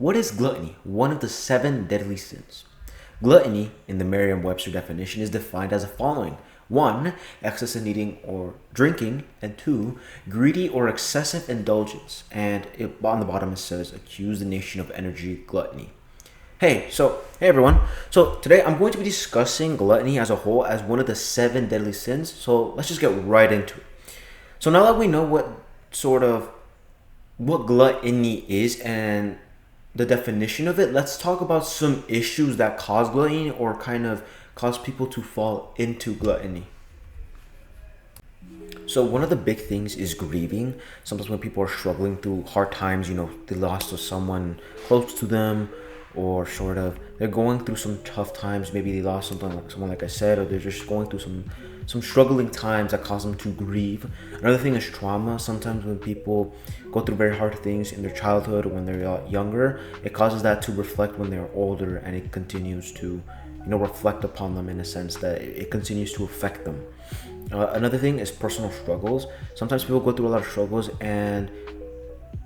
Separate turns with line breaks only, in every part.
What is gluttony? One of the 7 deadly sins. Gluttony, in the Merriam-Webster definition, is defined as the following. 1. Excessive eating or drinking. And 2. Greedy or excessive indulgence. And on the bottom it says, accuse the nation of energy, gluttony. Hey everyone. So today I'm going to be discussing gluttony as a whole as one of the 7 deadly sins. So let's just get right into it. So now that we know what gluttony is and the definition of it, let's talk about some issues that cause gluttony or kind of cause people to fall into gluttony. So one of the big things is grieving. Sometimes when people are struggling through hard times, they lost to someone close to them, or they're going through some tough times. Maybe they lost someone like I said, or they're just going through some struggling times that cause them to grieve. Another thing is trauma. Sometimes when people go through very hard things in their childhood or when they're younger, it causes that to reflect when they're older, and it continues to reflect upon them in a sense that it continues to affect them. Another thing is personal struggles. Sometimes people go through a lot of struggles and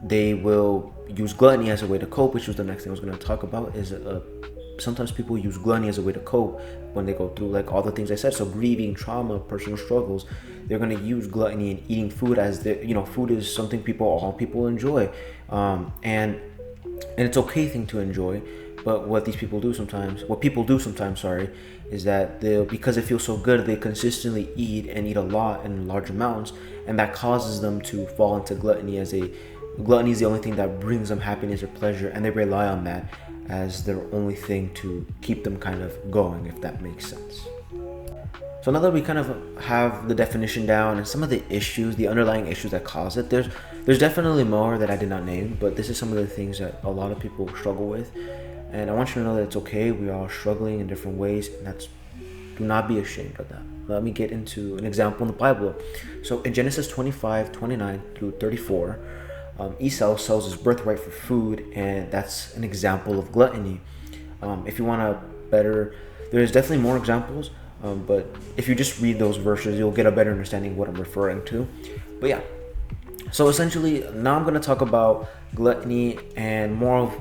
they will use gluttony as a way to cope, which was the next thing I was going to talk about. Is sometimes people use gluttony as a way to cope when they go through like all the things I said. So grieving, trauma, personal struggles, they're going to use gluttony and eating food as food is something all people enjoy, and it's okay thing to enjoy. But what people do sometimes, is that because it feels so good, they consistently eat a lot in large amounts, and that causes them to fall into gluttony. Gluttony is the only thing that brings them happiness or pleasure, and they rely on that as their only thing to keep them kind of going, if that makes sense. So now that we kind of have the definition down and some of the underlying issues that cause it, there's definitely more that I did not name, but this is some of the things that a lot of people struggle with. And I want you to know that it's okay. We are all struggling in different ways, and do not be ashamed of that. Let me get into an example in the Bible. So in Genesis 25:29-34, Esau sells his birthright for food, and that's an example of gluttony. If you want there's definitely more examples, but if you just read those verses, you'll get a better understanding of what I'm referring to. But yeah, so essentially now I'm going to talk about gluttony and more of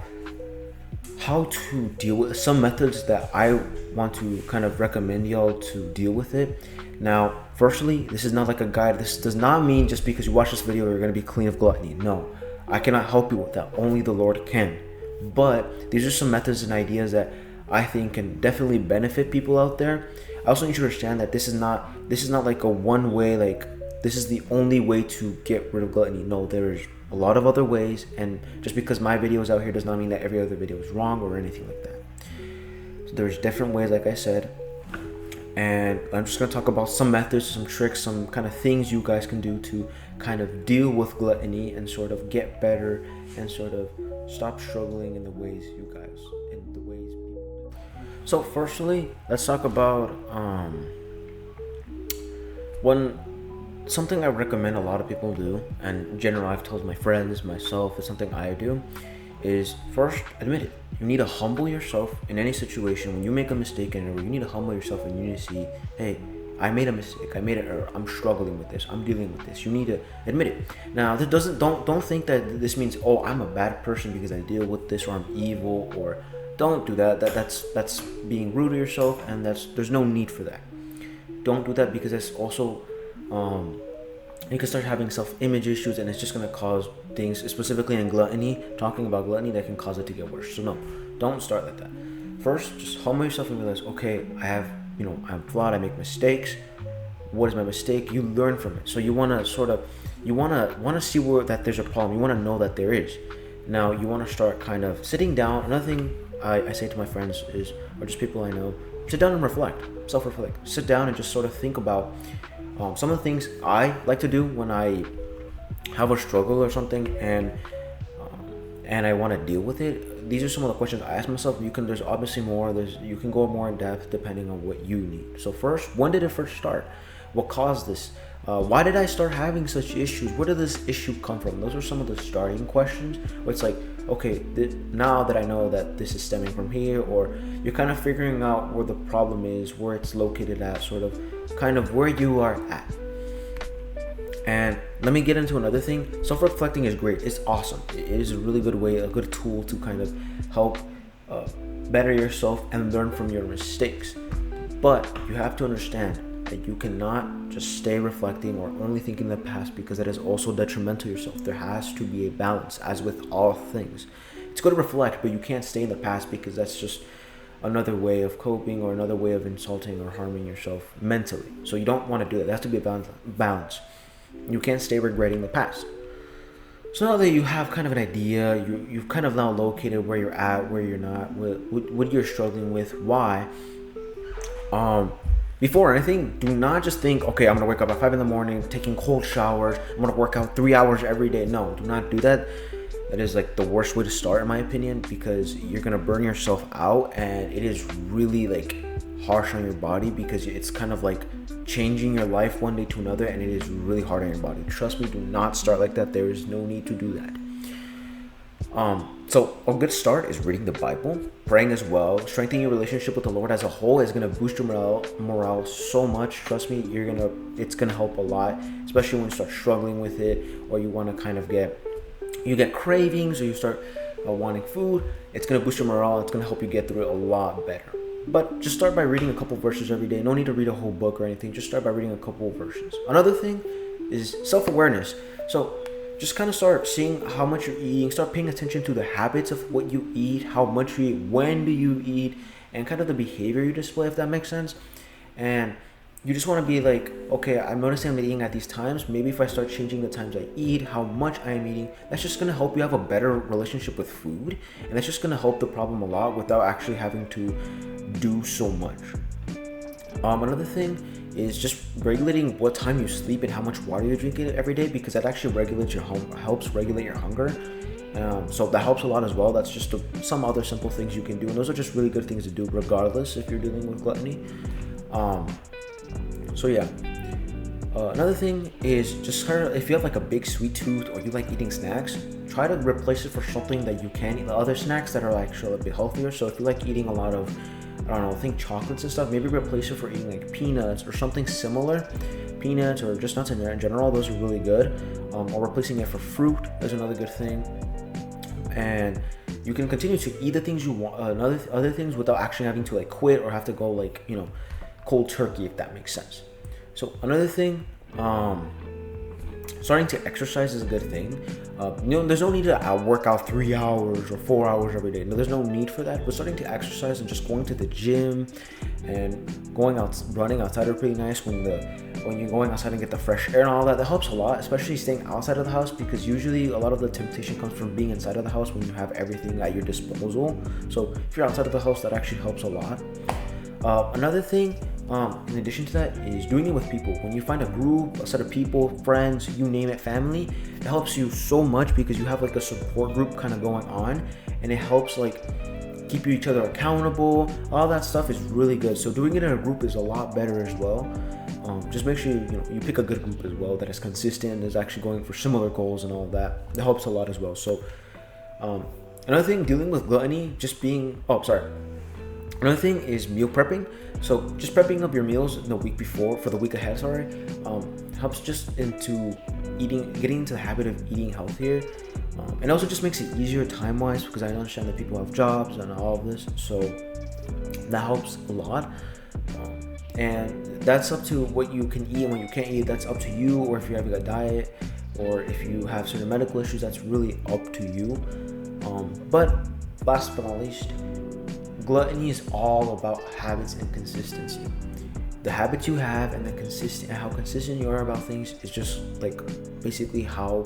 how to deal with some methods that I want to kind of recommend y'all to deal with it. Now, firstly, this is not like a guide. This does not mean just because you watch this video you're going to be clean of gluttony. No, I cannot help you with that. Only the Lord can. But these are some methods and ideas that I think can definitely benefit people out there. I also need you to understand that this is not like a one way, like this is the only way to get rid of gluttony. No, there's a lot of other ways, and just because my video is out here does not mean that every other video is wrong or anything like that. So there's different ways, like I said, and I'm just going to talk about some methods, some tricks, some kind of things you guys can do to kind of deal with gluttony and sort of get better and sort of stop struggling in the ways people do. So firstly, let's talk about something I recommend a lot of people do, and in general I've told my friends, myself, it's something I do, is first admit it. You need to humble yourself in any situation. When you make a mistake in it, you need to humble yourself and you need to see, hey, I made a mistake, I made an error, I'm struggling with this, I'm dealing with this. You need to admit it. Now, don't think that this means, oh, I'm a bad person because I deal with this, or I'm evil, or don't do that. That's being rude to yourself, and there's no need for that. Don't do that, because that's also you can start having self-image issues, and it's just going to cause things, specifically in gluttony, talking about gluttony, that can cause it to get worse. So no, don't start like that. First, just humble yourself and realize, okay, I'm flawed, I make mistakes. What is my mistake? You learn from it. So you want to see that there's a problem. You want to know that there is. Now you want to start kind of sitting down. Another thing I say to my friends or just people I know, sit down and self-reflect. Sit down and just sort of think about some of the things I like to do when I have a struggle or something, and I want to deal with it. These are some of the questions I ask myself. There's obviously more. You can go more in depth depending on what you need. So first, when did it first start? What caused this? Why did I start having such issues? Where did this issue come from? Those are some of the starting questions. Where it's like, okay, now that I know that this is stemming from here, or you're kind of figuring out where the problem is, where it's located at, sort of kind of where you are at. And let me get into another thing. Self-reflecting is great. It's awesome. It is a really good way, a good tool to kind of help better yourself and learn from your mistakes. But you have to understand that you cannot just stay reflecting or only thinking the past, because that is also detrimental to yourself. There has to be a balance, as with all things. It's good to reflect, but you can't stay in the past, because that's just another way of coping or another way of insulting or harming yourself mentally. So you don't want to do that. There has to be a balance. You can't stay regretting the past. So now that you have kind of an idea, you've kind of now located where you're at, where you're not, what you're struggling with, why. Before anything, do not just think, okay, I'm gonna wake up at 5 in the morning, taking cold showers, I'm gonna work out 3 hours every day. No, do not do that. That is like the worst way to start, in my opinion, because you're gonna burn yourself out, and it is really like harsh on your body, because it's kind of like changing your life one day to another, and it is really hard on your body. Trust me, do not start like that. There is no need to do that. So a good start is reading the Bible, praying as well. Strengthening your relationship with the Lord as a whole is going to boost your morale so much. Trust me, it's going to help a lot, especially when you start struggling with it, or you want to kind of get cravings, or you start wanting food. It's going to boost your morale. It's going to help you get through it a lot better. But just start by reading a couple verses every day. No need to read a whole book or anything. Just start by reading a couple of verses. Another thing is self-awareness. So just kind of start seeing how much you're eating. Start paying attention to the habits of what you eat, how much you eat, when do you eat, and kind of the behavior you display, if that makes sense. And you just want to be like, okay, I'm noticing I'm eating at these times. Maybe if I start changing the times I eat, how much I am eating, that's just going to help you have a better relationship with food. And that's just going to help the problem a lot without actually having to do so much. Another thing is just regulating what time you sleep and how much water you're drinking every day, because that actually helps regulate your hunger. So that helps a lot as well. That's just some other simple things you can do, and those are just really good things to do regardless if you're dealing with gluttony. So yeah, another thing is just kind of, if you have like a big sweet tooth or you like eating snacks, try to replace it for something that you can eat, other snacks that are actually a bit healthier. So if you like eating a lot of, I don't know, think chocolates and stuff, maybe replace it for eating like peanuts or something similar. Peanuts or just nuts in general, those are really good. Or replacing it for fruit is another good thing. And you can continue to eat the things you want, other things, without actually having to like quit or have to go like, cold turkey, if that makes sense. So another thing, starting to exercise is a good thing. There's no need to work out 3 hours or 4 hours every day. No, there's no need for that. But starting to exercise and just going to the gym and going out, running outside are pretty nice. When you're going outside and get the fresh air and all that helps a lot. Especially staying outside of the house, because usually a lot of the temptation comes from being inside of the house when you have everything at your disposal. So if you're outside of the house, that actually helps a lot. Another thing, in addition to that, is doing it with people. When you find a group, a set of people, friends, you name it, family, it helps you so much, because you have like a support group kind of going on, and it helps like keep each other accountable. All that stuff is really good. So doing it in a group is a lot better as well. Just make sure you pick a good group as well that is consistent and is actually going for similar goals and all that. It helps a lot as well. So another thing, dealing with gluttony, another thing is meal prepping. So just prepping up your meals the week before, for the week ahead, helps just into getting into the habit of eating healthier. And also just makes it easier time-wise, because I understand that people have jobs and all of this. So that helps a lot. And that's up to what you can eat and what you can't eat. That's up to you, or if you're having a diet, or if you have certain medical issues, that's really up to you. But last but not least, gluttony is all about habits and consistency. The habits you have and how consistent you are about things is just like basically how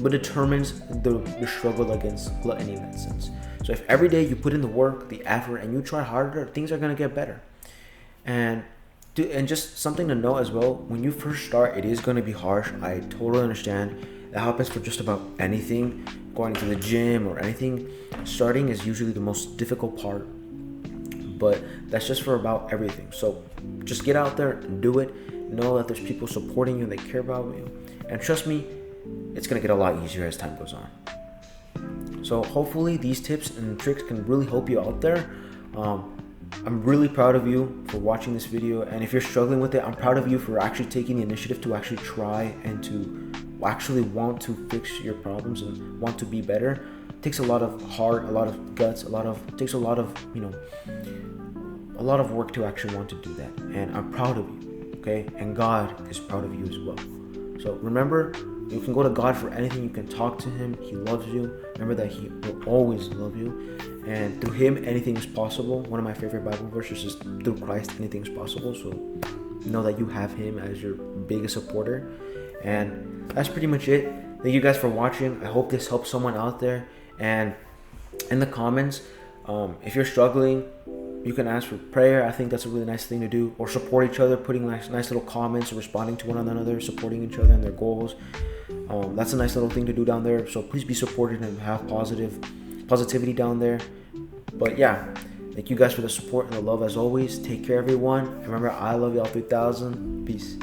what determines the struggle against gluttony in that sense. So if every day you put in the work, the effort, and you try harder, things are gonna get better. And just something to know as well, when you first start, it is gonna be harsh. I totally understand. That happens for just about anything, going to the gym or anything. Starting is usually the most difficult part, but that's just for about everything. So just get out there and do it. Know that there's people supporting you, they care about you, and trust me, it's gonna get a lot easier as time goes on. So hopefully these tips and tricks can really help you out there. I'm really proud of you for watching this video, and if you're struggling with it, I'm proud of you for actually taking the initiative to actually try and to actually want to fix your problems and want to be better. It takes a lot of heart, a lot of guts, it takes a lot of, a lot of work to actually want to do that. And I'm proud of you, okay? And God is proud of you as well. So remember, you can go to God for anything. You can talk to Him. He loves you. Remember that He will always love you. And through Him, anything is possible. One of my favorite Bible verses is through Christ, anything is possible. So know that you have Him as your biggest supporter. And that's pretty much it. Thank you guys for watching. I hope this helps someone out there. And in the comments, if you're struggling, you can ask for prayer. I think that's a really nice thing to do. Or support each other, putting nice little comments, responding to one another, supporting each other in their goals. That's a nice little thing to do down there. So please be supported and have positivity down there. But yeah, thank you guys for the support and the love as always. Take care, everyone. Remember, I love y'all 3000. Peace.